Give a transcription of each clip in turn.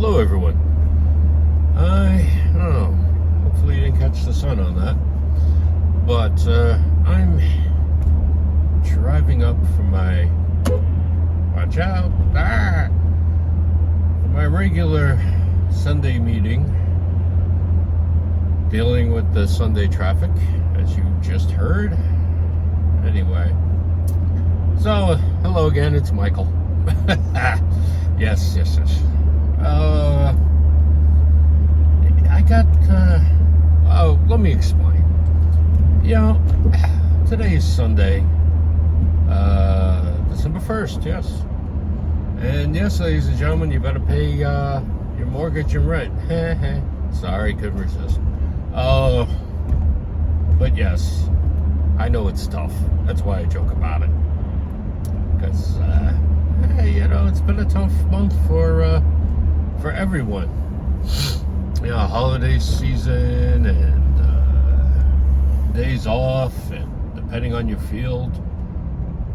Hello, everyone. Hopefully you didn't catch the sun on that. But I'm driving up from my, watch out, from my regular Sunday meeting, dealing with the Sunday traffic, as you just heard. Anyway, so hello again, it's Michael. Yes. Let me explain. Today is Sunday, December 1st, yes. And yes, ladies and gentlemen, you better pay your mortgage and rent. Sorry, couldn't resist. But yes, I know it's tough. That's why I joke about it. Because, it's been a tough month for everyone. Holiday season and days off, and depending on your field,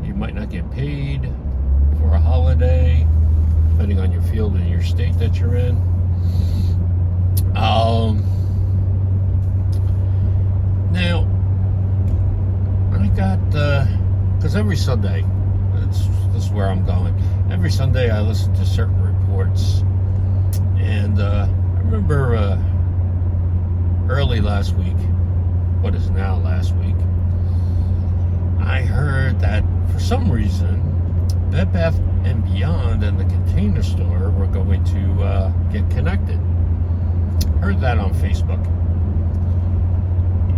you might not get paid for a holiday, depending on your field and your state that you're in. Now, I got, because every Sunday, this is where I'm going. Every Sunday I listen to certain reports, and I remember early last week, what is now last week, I heard that for some reason Bed Bath & Beyond and the Container Store were going to get connected. Heard that on Facebook,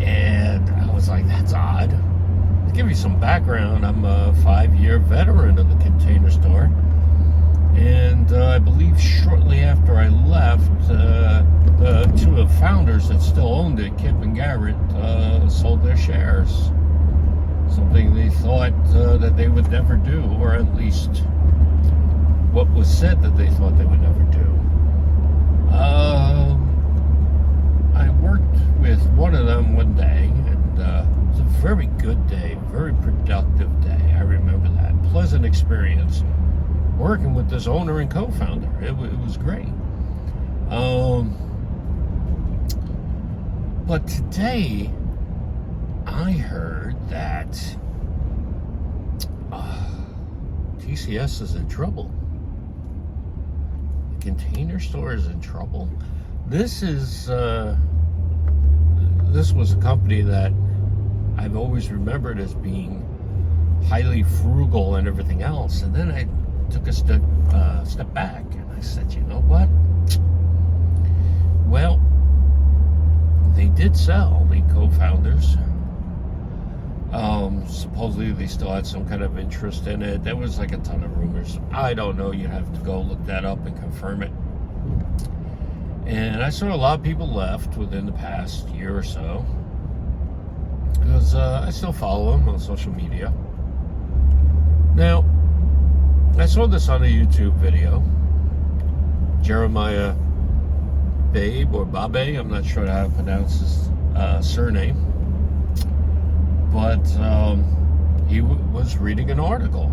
and I was like, that's odd. To give you some background, I'm a 5-year veteran of the Container Store, and I believe shortly after I left, the two of founders that still owned it, Kip and Garrett, sold their shares. Something they thought that they would never do, or at least what was said that they thought they would never do. I worked with one of them one day, and it was a very good day, very productive day. I remember that. Pleasant experience working with this owner and co-founder. It was great. But today, I heard that TCS is in trouble. The Container Store is in trouble. This was a company that I've always remembered as being highly frugal and everything else. And then I took a step back, and I said, you know what? Well, they did sell, the co-founders. Supposedly they still had some kind of interest in it. There was like a ton of rumors. I don't know. You have to go look that up and confirm it. And I saw a lot of people left within the past year or so, because I still follow them on social media. Now, I saw this on a YouTube video. Jeremiah Babe, or Babe, I'm not sure how to pronounce his surname. But he was reading an article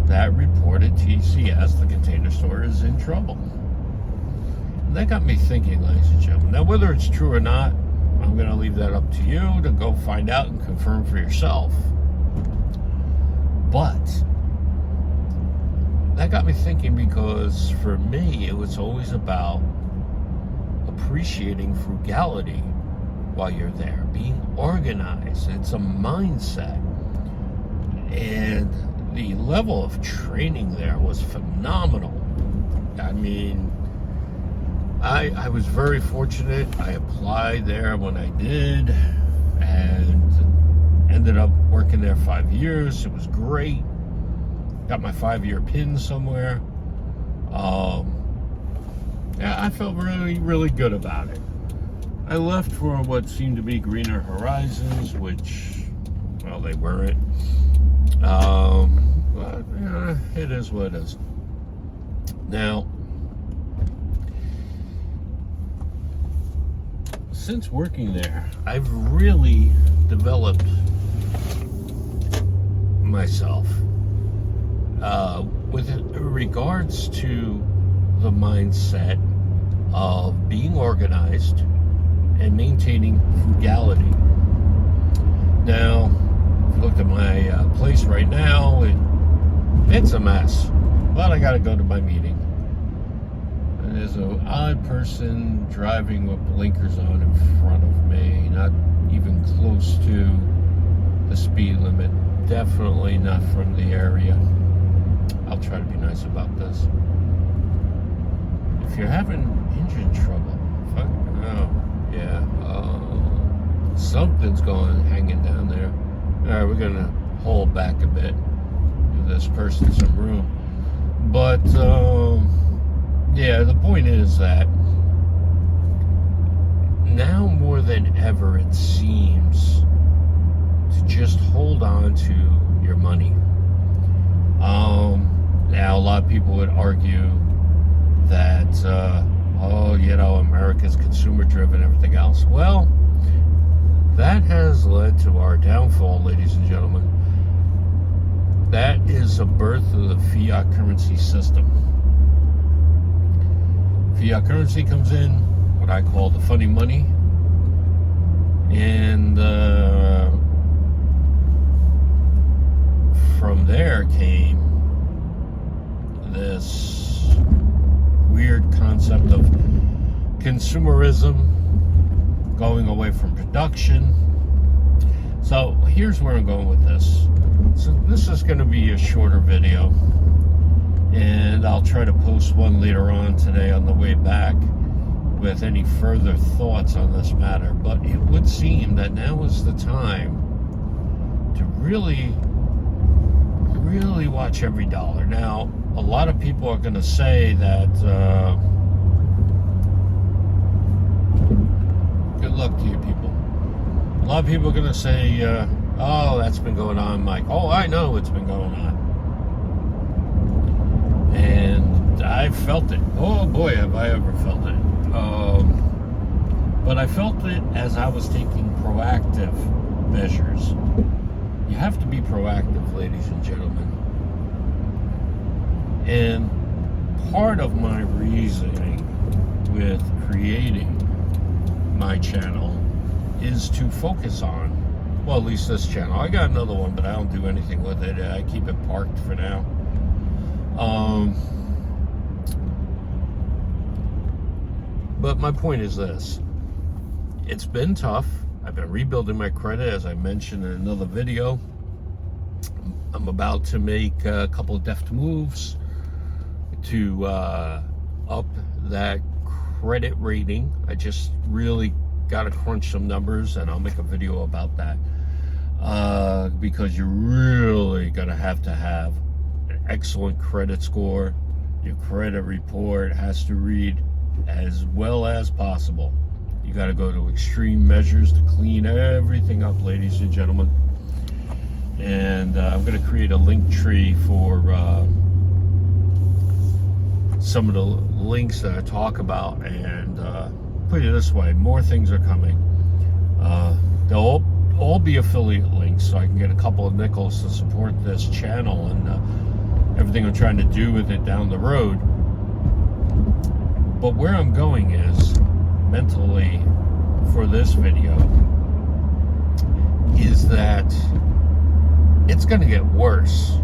that reported TCS, the Container Store, is in trouble. And that got me thinking, ladies and gentlemen. Now, whether it's true or not, I'm going to leave that up to you to go find out and confirm for yourself. But that got me thinking, because for me, it was always about appreciating frugality while you're there, being organized. It's a mindset. And the level of training there was phenomenal. I mean, I was very fortunate. I applied there when I did, and ended up working there 5 years. It was great. Got my 5-year pin somewhere. I felt really, really good about it. I left for what seemed to be greener horizons, which, well, they weren't. But it is what it is. Now, since working there, I've really developed myself with regards to the mindset of being organized and maintaining frugality. Now, if you look at my place right now, it's a mess. But I got to go to my meeting. And there's an odd person driving with blinkers on in front of me, not even close to the speed limit. Definitely not from the area. I'll try to be nice about this. If you're having engine trouble, fuck, oh, yeah, something's hanging down there. All right, we're gonna hold back a bit, give this person some room. But yeah, the point is that now more than ever, it seems to just hold on to your money. Now, a lot of people would argue that, America's consumer-driven, everything else. Well, that has led to our downfall, ladies and gentlemen. That is the birth of the fiat currency system. Fiat currency comes in, what I call the funny money, and from there came this weird concept of consumerism, going away from production. So here's where I'm going with this. So this is going to be a shorter video, and I'll try to post one later on today on the way back with any further thoughts on this matter. But it would seem that now is the time to really watch every dollar. Now, a lot of people are going to say that good luck to you people. A lot of people are going to say, oh, that's been going on, Mike. Oh, I know it's been going on. And I've felt it. Oh, boy, have I ever felt it. But I felt it as I was taking proactive measures. You have to be proactive, ladies and gentlemen. And part of my reasoning with creating my channel is to focus on, well, at least this channel. I got another one, but I don't do anything with it. I keep it parked for now. But my point is this. It's been tough. I've been rebuilding my credit, as I mentioned in another video. I'm about to make a couple of deft moves to up that credit rating. I just really got to crunch some numbers, and I'll make a video about that. Because you're really going to have an excellent credit score. Your credit report has to read as well as possible. You got to go to extreme measures to clean everything up, ladies and gentlemen. And I'm going to create a link tree for some of the links that I talk about. And put it this way, more things are coming. They'll all be affiliate links, so I can get a couple of nickels to support this channel and everything I'm trying to do with it down the road. But where I'm going is, mentally, for this video, is that it's going to get worse.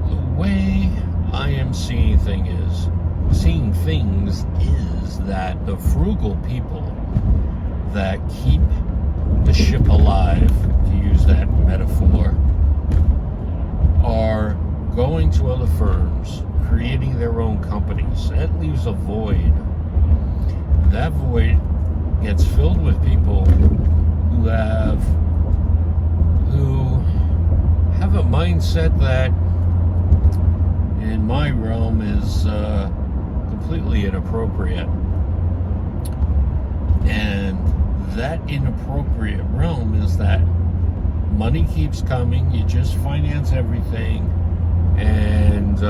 The way I am seeing things is that the frugal people that keep the ship alive, to use that metaphor, are going to other firms, creating their own companies. That leaves a void. That void gets filled with people who have a mindset that, in my realm, is completely inappropriate. And that inappropriate realm is that money keeps coming, you just finance everything, and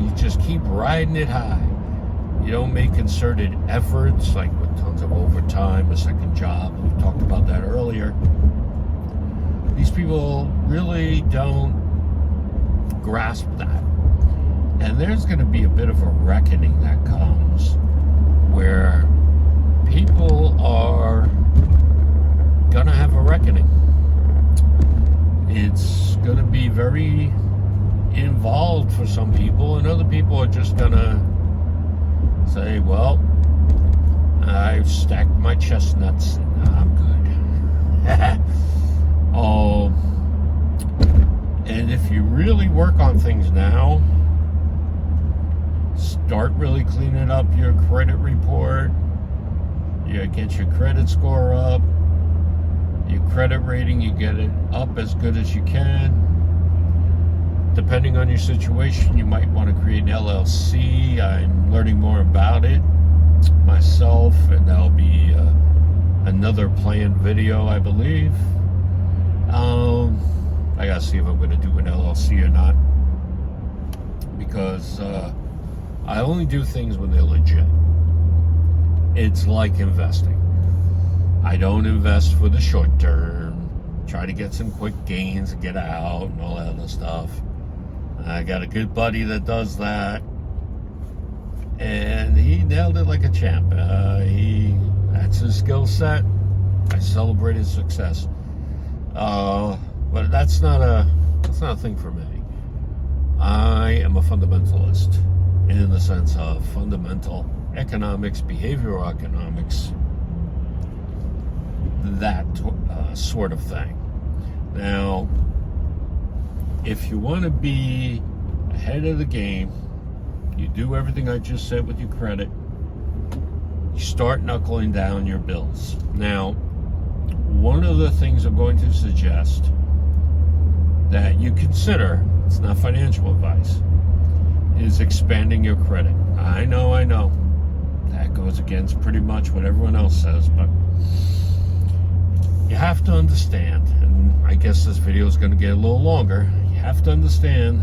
you just keep riding it high. You don't make concerted efforts, like with tons of overtime, a second job. We talked about that earlier. These people really don't grasp that. And there's going to be a bit of a reckoning that comes where people are going to have a reckoning. It's going to be very involved for some people, and other people are just going to say, well, I've stacked my chestnuts and I'm good. And if you really work on things now, start really cleaning up your credit report, you get your credit score up, your credit rating, you get it up as good as you can. Depending on your situation, you might want to create an LLC. I'm learning more about it myself, and that'll be another planned video, I believe. I gotta see if I'm going to do an LLC or not, because I only do things when they're legit. It's like investing. I don't invest for the short term, try to get some quick gains and get out and all that other stuff. I got a good buddy that does that, and he nailed it like a champ. That's his skill set. I celebrate his success. But that's not a thing for me. I am a fundamentalist in the sense of fundamental economics, behavioral economics, that sort of thing. Now, if you want to be ahead of the game, you do everything I just said with your credit. You start knuckling down your bills. Now, one of the things I'm going to suggest that you consider, it's not financial advice, is expanding your credit. I know. That goes against pretty much what everyone else says, but you have to understand, and I guess this video is going to get a little longer, you have to understand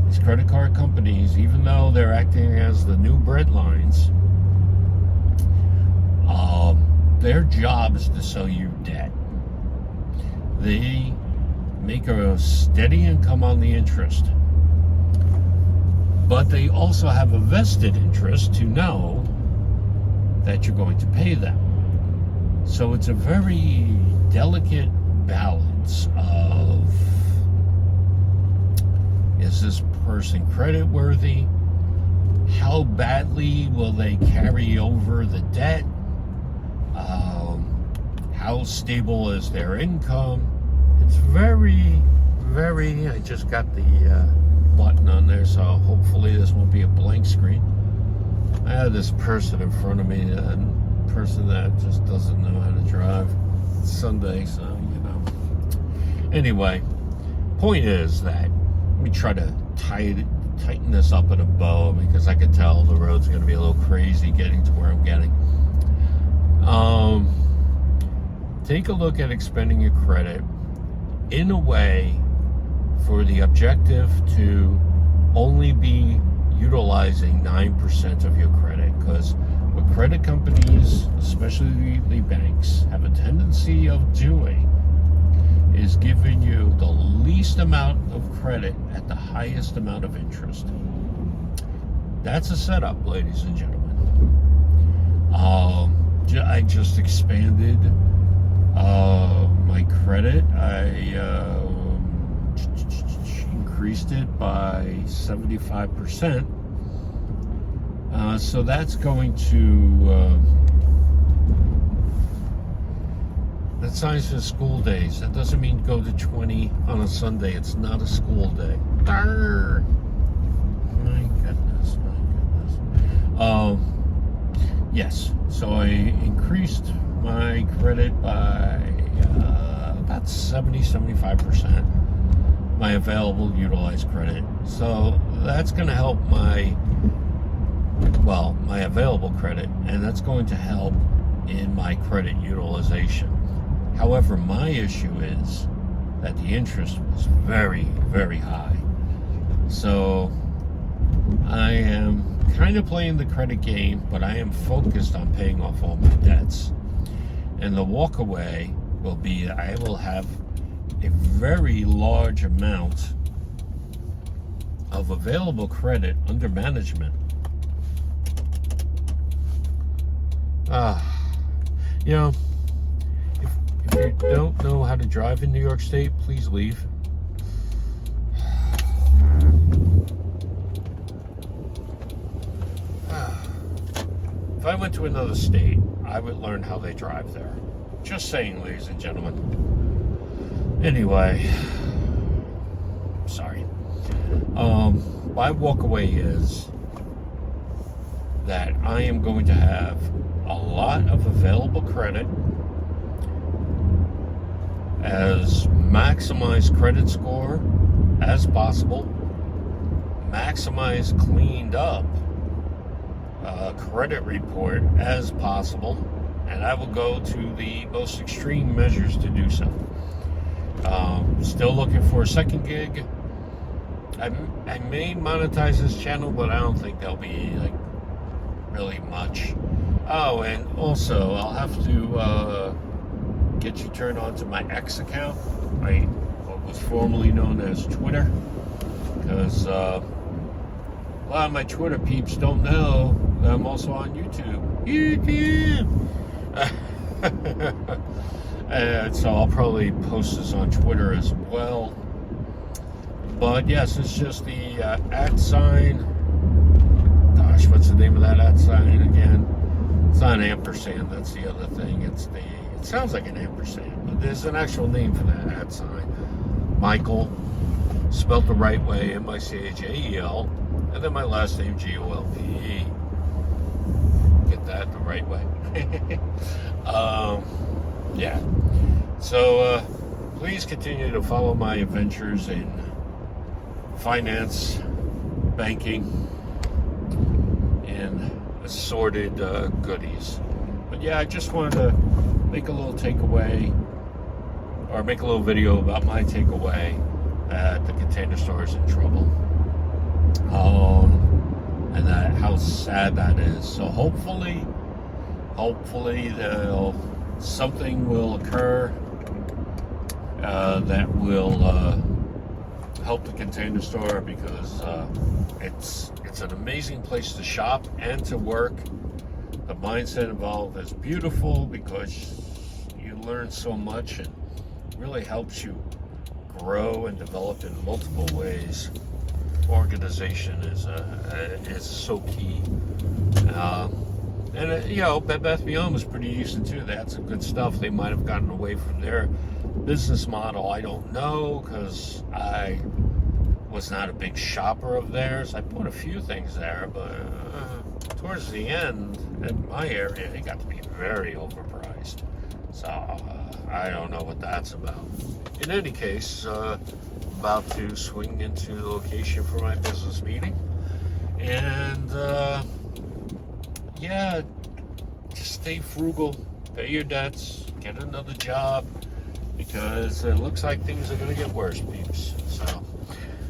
these credit card companies, even though they're acting as the new bread lines, their job is to sell you debt. They make a steady income on the interest, but they also have a vested interest to know that you're going to pay them. So it's a very delicate balance of, is this person credit worthy? How badly will they carry over the debt? How stable is their income? It's very, very, I just got the button on there, so hopefully this won't be a blank screen. I have this person in front of me, a person that just doesn't know how to drive. It's Sunday, so, Anyway, point is that let me try to tighten this up in a bow, because I can tell the road's going to be a little crazy getting to where I'm getting. Take a look at expending your credit in a way for the objective to only be utilizing 9% of your credit, because what credit companies, especially the banks, have a tendency of doing is giving you the least amount of credit at the highest amount of interest. That's a setup, ladies and gentlemen. I just expanded my credit. I increased it by 75%. So that's going to that's nice for school days. That doesn't mean go to 20 on a Sunday. It's not a school day. Darn. My goodness. Yes, so I increased my credit by about 75%, my available utilized credit. So that's going to help my available credit, and that's going to help in my credit utilization. However, my issue is that the interest was very, very high. So I am kind of playing the credit game, but I am focused on paying off all my debts. And the walk away will be, I will have a very large amount of available credit under management. You know, if you don't know how to drive in New York State, please leave. If I went to another state, I would learn how they drive there. Just saying, ladies and gentlemen. Anyway, sorry. My walk away is that I am going to have a lot of available credit, as maximized credit score as possible, maximize cleaned up credit report as possible, and I will go to the most extreme measures to do so. Still looking for a second gig. I may monetize this channel, but I don't think there'll be like really much. Oh, and also I'll have to get you turned on to my X account, what was formerly known as Twitter, because a lot of my Twitter peeps don't know that I'm also on YouTube. And so I'll probably post this on Twitter as well. But yes, it's just the @ gosh, what's the name of that @ again? It's not an ampersand, that's the other thing. It sounds like an ampersand, but there's an actual name for that @ Michael, spelt the right way, MICHAEL, and then my last name, GOLP. Get that the right way. Yeah. So please continue to follow my adventures in finance, banking, and assorted goodies. But yeah, I just wanted to make a little takeaway, or make a little video about my takeaway at the Container Store is in trouble. And how sad that is. So hopefully something will occur that will help the Container Store, because it's an amazing place to shop and to work. The mindset involved is beautiful because you learn so much and really helps you grow and develop in multiple ways. Organization is so key. And Bed Bath & Beyond was pretty decent too. They had some good stuff. They might have gotten away from their business model. I don't know, because I was not a big shopper of theirs. I bought a few things there, but towards the end, in my area, they got to be very overpriced. So I don't know what that's about. In any case, about to swing into the location for my business meeting, and yeah, just stay frugal, pay your debts, get another job, because it looks like things are going to get worse, peeps. So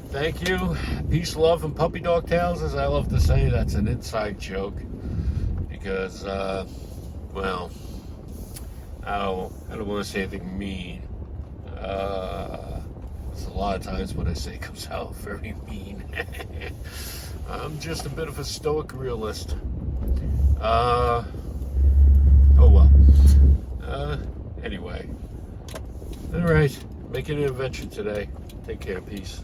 thank you, peace, love, and puppy dog tails, as I love to say. That's an inside joke, because well, I don't want to say anything mean. There's a lot of times what I say comes out very mean. I'm just a bit of a stoic realist. Oh well. Anyway. Alright. Making an adventure today. Take care. Peace.